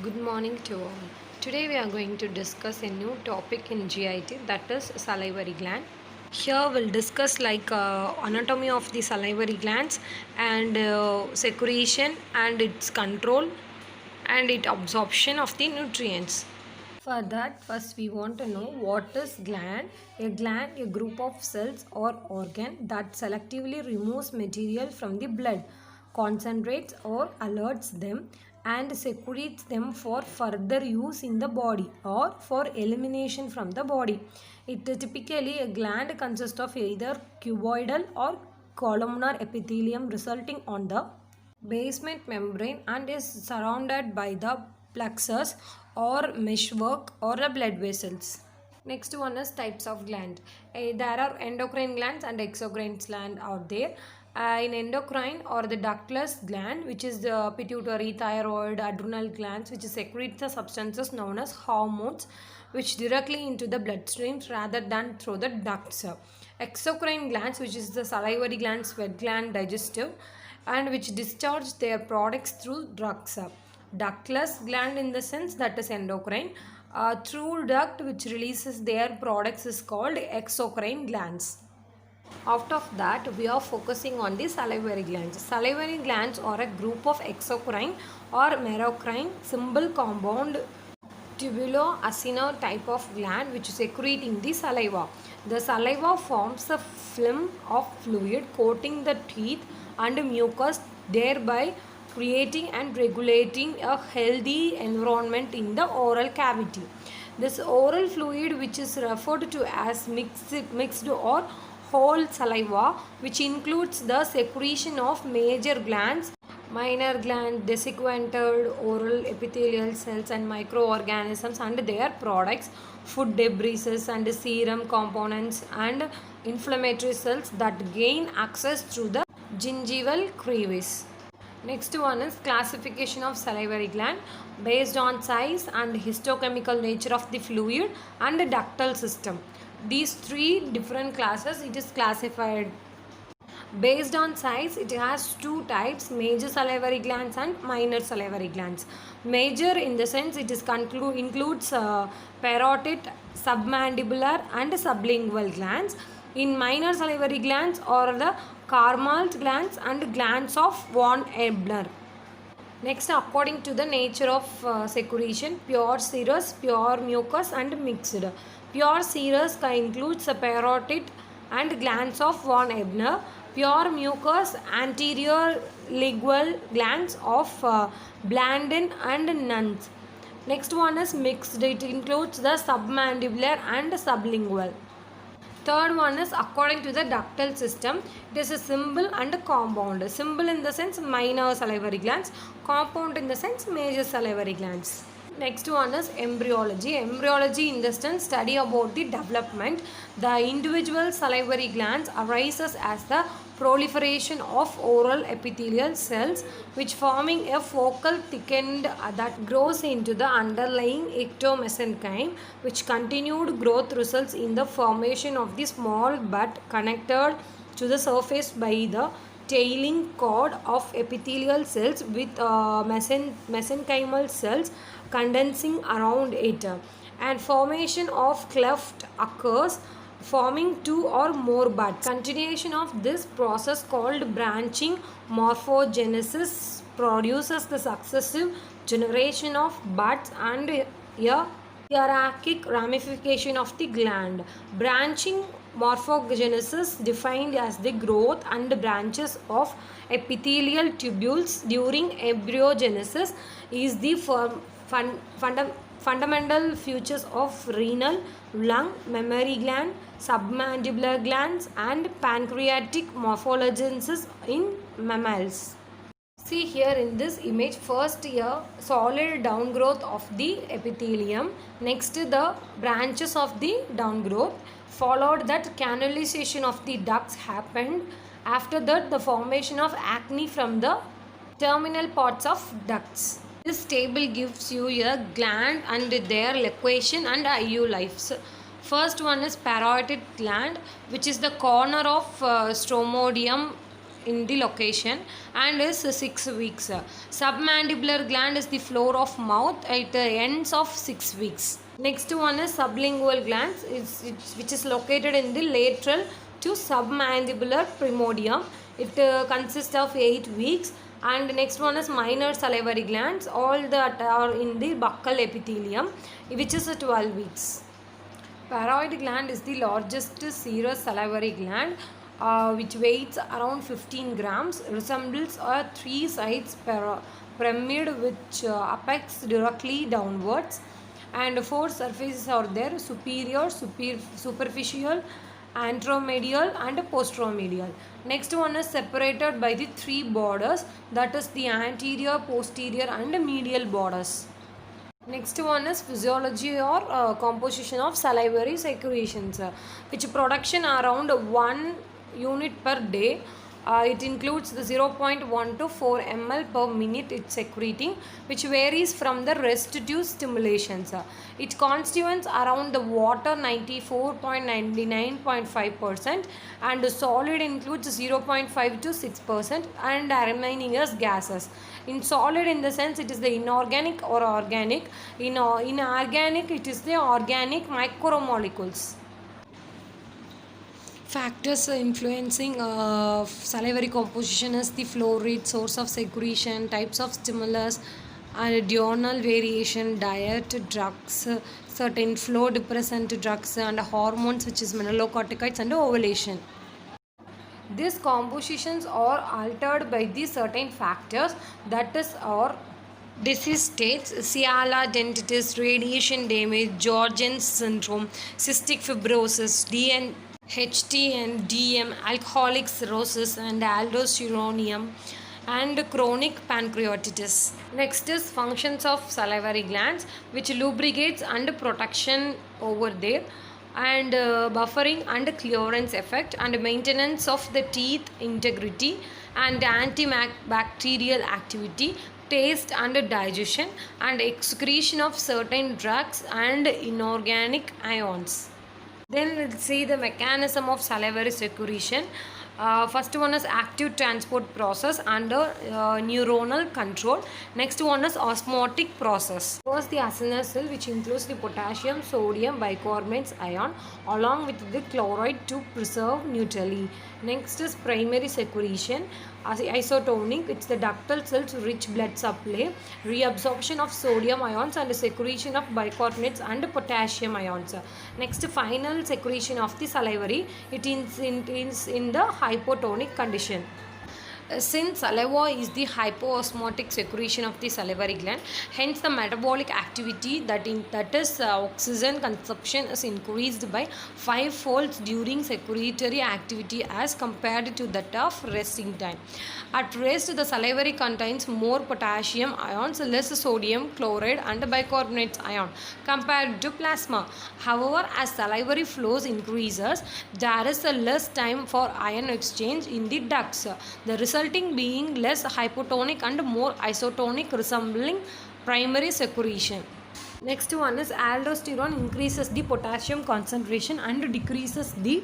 Good morning to all. Today we are going to discuss a new topic in GIT, that is salivary gland. Here we'll discuss anatomy of the salivary glands and secretion and its control and its absorption of the nutrients. For that, first we want to know what is gland. A gland, a group of cells or organ that selectively removes material from the blood, concentrates or alerts them and secretes them for further use in the body or for elimination from the body. It typically a gland consists of either cuboidal or columnar epithelium resulting on the basement membrane and is surrounded by the plexus or meshwork or the blood vessels. Next one is types of gland. There are endocrine glands and exocrine glands out there. In endocrine or the ductless gland, which is the pituitary, thyroid, adrenal glands, which secrete the substances known as hormones, which directly into the bloodstream rather than through the ducts. Exocrine glands, which is the salivary gland, sweat gland, digestive, and which discharge their products through drugs. Ductless gland in the sense that is endocrine. Through duct which releases their products is called exocrine glands. Out of that, we are focusing on the salivary glands. Salivary glands are a group of exocrine or merocrine simple compound tubulo-acino type of gland which secrete in the saliva. The saliva forms a film of fluid coating the teeth and mucus, thereby creating and regulating a healthy environment in the oral cavity. This oral fluid, which is referred to as mixed or whole saliva, which includes the secretion of major glands, minor glands, desiccated oral epithelial cells and microorganisms and their products, food debris and serum components and inflammatory cells that gain access through the gingival crevice. Next one is classification of salivary gland based on size and histochemical nature of the fluid and the ductal system. These three different classes it is classified. Based on size, it has two types, major salivary glands and minor salivary glands. Major in the sense it is includes parotid, submandibular and sublingual glands. In minor salivary glands are the Karmalt glands and glands of von Ebner. Next, according to the nature of secretion, pure serous, pure mucus and mixed. Pure serous includes the parotid and glands of von Ebner. Pure mucus, anterior lingual glands of Blandin and Nunz. Next one is mixed. It includes the submandibular and sublingual. Third one is according to the ductal system. It is a simple and a compound. Simple in the sense minor salivary glands. Compound in the sense major salivary glands. Next one is embryology. Embryology in the sense study about the development. The individual salivary glands arises as the proliferation of oral epithelial cells which forming a focal thickened that grows into the underlying ectomesenchyme, which continued growth results in the formation of the small bud connected to the surface by the tailing cord of epithelial cells with mesenchymal cells condensing around it, and formation of cleft occurs forming two or more buds. Continuation of this process called branching morphogenesis produces the successive generation of buds and a hierarchic ramification of the gland. Branching morphogenesis defined as the growth and branches of epithelial tubules during embryogenesis is the fundamental features of renal, lung, mammary gland, submandibular glands and pancreatic morphogenesis in mammals. See here in this image, first here solid downgrowth of the epithelium, next the branches of the downgrowth, followed that canalization of the ducts happened, after that the formation of acne from the terminal parts of ducts. This table gives you a gland and their location and IU lives. First one is parotid gland, which is the corner of stromodium in the location and is 6 weeks. Submandibular gland is the floor of mouth at the ends of 6 weeks. Next one is sublingual glands, which is located in the lateral to submandibular primordium. It consists of 8 weeks. And next one is minor salivary glands, all that are in the buccal epithelium, which is 12 weeks. Parotid gland is the largest serous salivary gland, which weighs around 15 grams, resembles a three-sided pyramid which apex directly downwards, and four surfaces are there: superior, superficial, anteromedial and posteromedial. Next one is separated by the three borders, that is the anterior, posterior and medial borders. Next one is physiology or composition of salivary secretions, which production around 1 unit per day. It includes the 0.1 to 4 ml per minute it's secreting, which varies from the rest to stimulations. It constituents around the water 94.99.5%, and the solid includes 0.5 to 6%, and remaining as gases. In solid, in the sense it is the inorganic or organic. In organic it is the organic micromolecules. Factors influencing salivary composition is the flow rate, source of secretion, types of stimulus, diurnal variation, diet, drugs, certain flow depressant drugs, and hormones, which is mineralocorticoids, and ovulation. These compositions are altered by the certain factors, that is or disease states: Ciala dentatis, radiation damage, Jorgen's syndrome, cystic fibrosis, HT and DM, alcoholic cirrhosis and aldosteronium, and chronic pancreatitis. Next is functions of salivary glands, which lubricates and protection over there, and buffering and clearance effect, and maintenance of the teeth integrity, and antibacterial activity, taste and digestion, and excretion of certain drugs and inorganic ions. Then let's see the mechanism of salivary secretion. First one is active transport process under neuronal control. Next one is osmotic process. First, the acidosyl, which includes the potassium, sodium, bicarbonates ion along with the chloride to preserve neutrally. Next is primary secretion, isotonic. It's the ductal cells rich blood supply, reabsorption of sodium ions and secretion of bicarbonates and potassium ions. Next, final secretion of the salivary. It is in the hypotonic condition. Since saliva is the hypoosmotic secretion of the salivary gland, hence the metabolic activity, that is oxygen consumption, is increased by 5 folds during secretory activity as compared to that of resting time. At rest, the salivary contains more potassium ions, less sodium chloride and bicarbonate ion compared to plasma. However, as salivary flows increases, there is a less time for ion exchange in the ducts, the resulting being less hypotonic and more isotonic, resembling primary secretion. Next one is aldosterone increases the potassium concentration and decreases the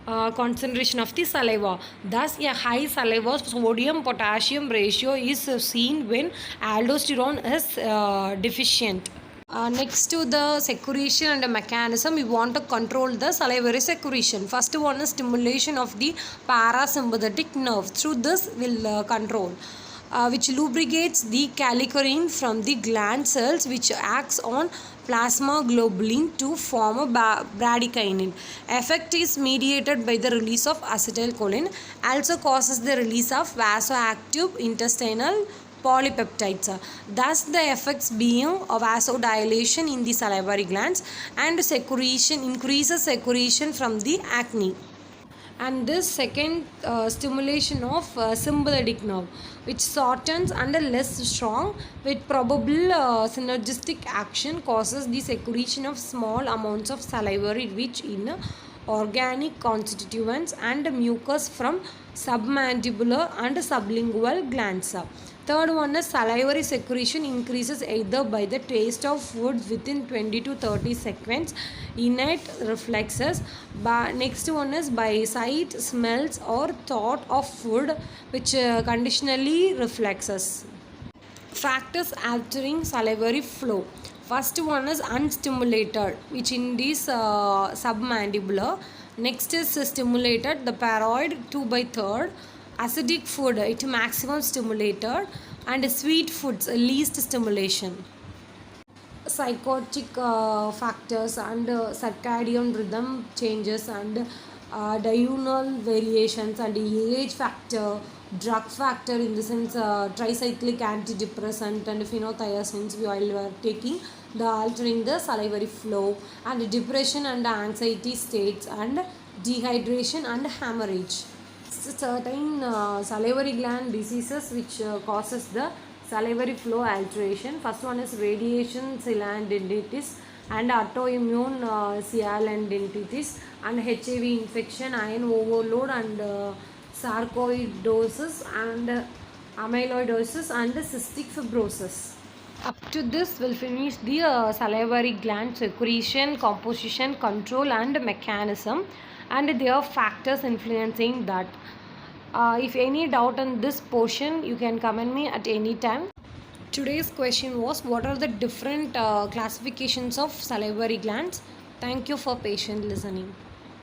concentration of the saliva. Thus, a high saliva sodium potassium ratio is seen when aldosterone is deficient. Next to the secretion and the mechanism, we want to control the salivary secretion. First one is stimulation of the parasympathetic nerve. Through this, will control. Which lubricates the kallikrein from the gland cells, which acts on plasma globulin to form a bradykinin. Effect is mediated by the release of acetylcholine. Also causes the release of vasoactive intestinal polypeptides. Thus, the effects being of vasodilation in the salivary glands and secretion increases secretion from the acne. And this second stimulation of sympathetic nerve, which shortens and less strong with probable synergistic action, causes the secretion of small amounts of salivary rich in organic constituents and mucus from submandibular and sublingual glands. Third one is salivary secretion increases either by the taste of food within 20 to 30 seconds, innate reflexes. Next one is by sight, smells or thought of food, which conditionally reflexes. Factors altering salivary flow. First one is unstimulated, which in this submandibular. Next is stimulated, the paroid 2 by 3rd. Acidic food, it maximum stimulated, and sweet foods least stimulation. Psychotic factors and circadian rhythm changes and diurnal variations and age factor, drug factor in the sense tricyclic antidepressant and phenothiazines while we are taking the altering the salivary flow, and depression and anxiety states and dehydration and hemorrhage. Certain salivary gland diseases which causes the salivary flow alteration. First one is radiation sialadenitis and autoimmune sialadenitis and HIV infection, iron overload and sarcoidosis and amyloidosis and cystic fibrosis. Up to this, we'll finish the salivary gland secretion, composition, control and mechanism and their factors influencing that. If any doubt on this portion, you can comment me at any time. Today's question was, what are the different classifications of salivary glands? Thank you for patient listening.